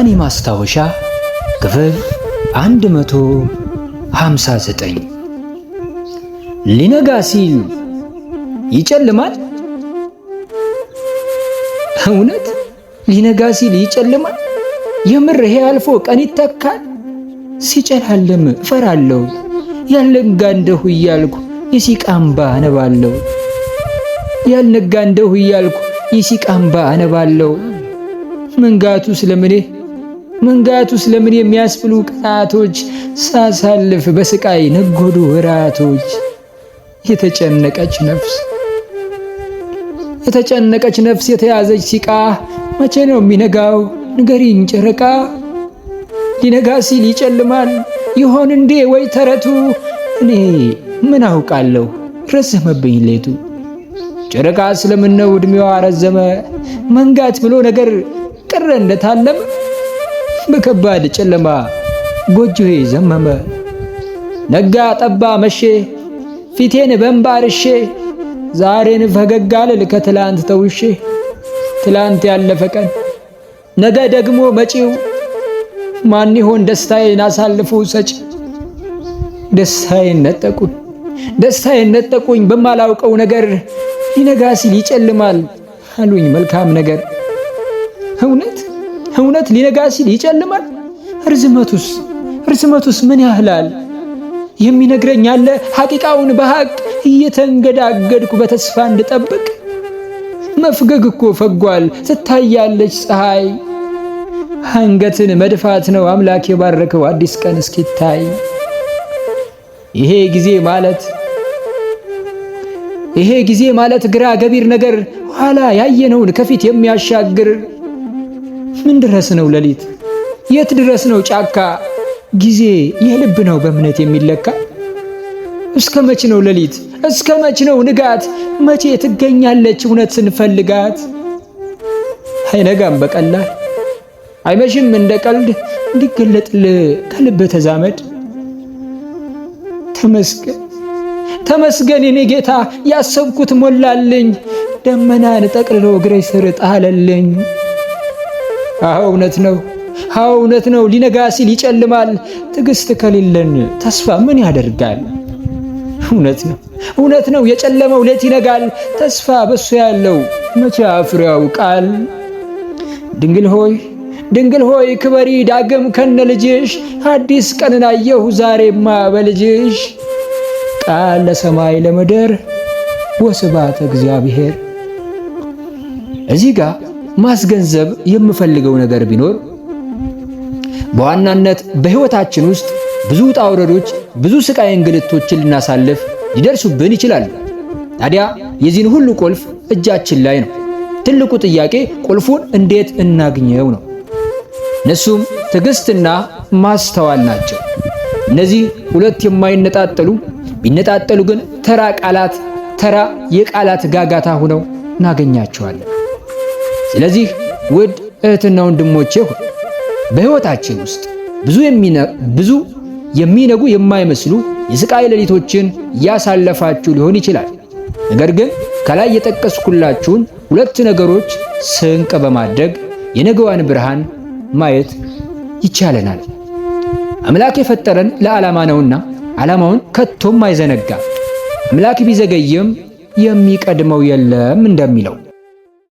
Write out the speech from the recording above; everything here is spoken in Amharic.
የቀኔ ማስታወሻ ክፍል 159። ሊነጋ ሲል ይጨልማል። እውነት ሊነጋ ሲል ይጨልማል። የምር ይሄ አልፎ ቀን ይተካል። ሲጨላልም እፈራለሁ። ያልነጋ እንደሁ እያልኩ የሲቃ እንባ አነባለሁ። ያልነጋ እንደሁ እያልኩ የሲቃ እንባ አነባለሁ። መንጋቱ ስለምን የሚያስብሉ ቀናቶች ሳሳልፍ በስቃይ ነጎዱ ወራቶች። የተጨነቀች ነፍስ የተያዘች ሲቃ መቼ ነው የሚነጋው? ንገሪኝ ጨረቃ። ሊነጋ ሲል ይጨልማል ይሆን እንዴ ወይ ተረቱ? እኔ ምን አውቃለሁ ረዘመብኝ ሌቱ። ጨረቃ ስለምን ነው ዕድሜዋ ረዘመ? መንጋት ብሎ ነገር ቀረ እንደታለመ። በከባድ ጨለማ ጎጆዬ ዘመመ። ነጋ ጠባ መሼ ፊቴን በእንባ አርሼ። ዛሬን ፈገግ አልል ከትላንት ተውሼ። ትላንት ያለፈ ቀን ነገ ደግሞ መጪው ማን ይሆን ደስታዬን አሳልፎ ሰጪ? ደስታዬን ነጠቁኝ በማላውቀው ነገር። ሊነጋ ሲል ይጨልማል አሉኝ መልካም ነገር። እውነት ሊነጋ ሲል ይጨልማል? ርዝመቱስ ምን ያህላል? የሚነግረኝ አለ ሐቂቃውን በሐቅ እየተንገዳገድኩ በተስፋ እንድጠብቅ። መፍገግ እኮ ፈጓል ትታያለች ፀሐይ። አንገትን መድፋት ነው አምላክ የባረከው አዲስ ቀን እስኪታይ። ይሄ ጊዜ ማለት ግራ ገቢር ነገር፣ ኋላ ያየነውን ከፊት የሚያሻግር። ምን ድረስ ነው ሌሊት? የት ድረስ ነው ጫካ? ጊዜ የልብ ነው በእምነት የሚለካ። እስከ መች ነው ሌሊት? እስከ መች ነው ንጋት? መቼ ትገኛለች እውነት ስንፈልጋት? አይነጋም በቀላል አይመሽም እንደ ቀልድ፣ እንዲገለጥል ከልብ ተዛመድ። ተመስገን የኔ ጌታ ያሰብኩት ሞላልኝ። ደመናን ጠቅልሎ እግሬ ስር ጣለልኝ። አዎ እውነት ነው ሊነጋ ሲል ይጨልማል። ትዕግስት ከሌለን ተስፋ ምን ያደርጋል? እውነት ነው የጨለመው ሌት ይነጋል። ተስፋ በሱ ያለው መቼ አፍሮ ያውቃል? ድንግል ሆይ ክበሪ ዳግም ከነ ልጅሽ። አዲስ ቀንን አየሁ ዛሬማ በልጅሽ። ቃል ለሰማይ ለምድር ወስብሐት እግዚአብሔር። እዚህ ጋር ማስገንዘብ የምፈልገው ነገር ቢኖር በዋናነት በሕይወታችን ውስጥ ብዙ ውጣ ውረዶች፣ ብዙ ስቃይ እንግልቶችን ልናሳልፍ ሊደርሱብን ይችላሉ። ታዲያ የዚህን ሁሉ ቁልፍ እጃችን ላይ ነው። ትልቁ ጥያቄ ቁልፉን እንዴት እናግኘው ነው። እነሱም ትዕግስትና ማስተዋል ናቸው። እነዚህ ሁለት የማይነጣጠሉ ቢነጣጠሉ ግን ተራ የቃላት ጋጋታ ሆነው እናገኛቸዋለን። ስለዚህ ውድ እህትና ወንድሞቼ ሆይ በሕይወታችን ውስጥ ብዙ የሚነጉ የማይመስሉ የስቃይ ሌሊቶችን ያሳለፋችሁ ሊሆን ይችላል። ነገር ግን ከላይ የጠቀስኩላችሁን ሁለት ነገሮች ስንቅ በማድረግ የነገዋን ብርሃን ማየት ይቻለናል። አምላክ የፈጠረን ለዓላማ ነውና ዓላማውን ከቶም አይዘነጋም። አምላክ ቢዘገይም የሚቀድመው የለም እንደሚለው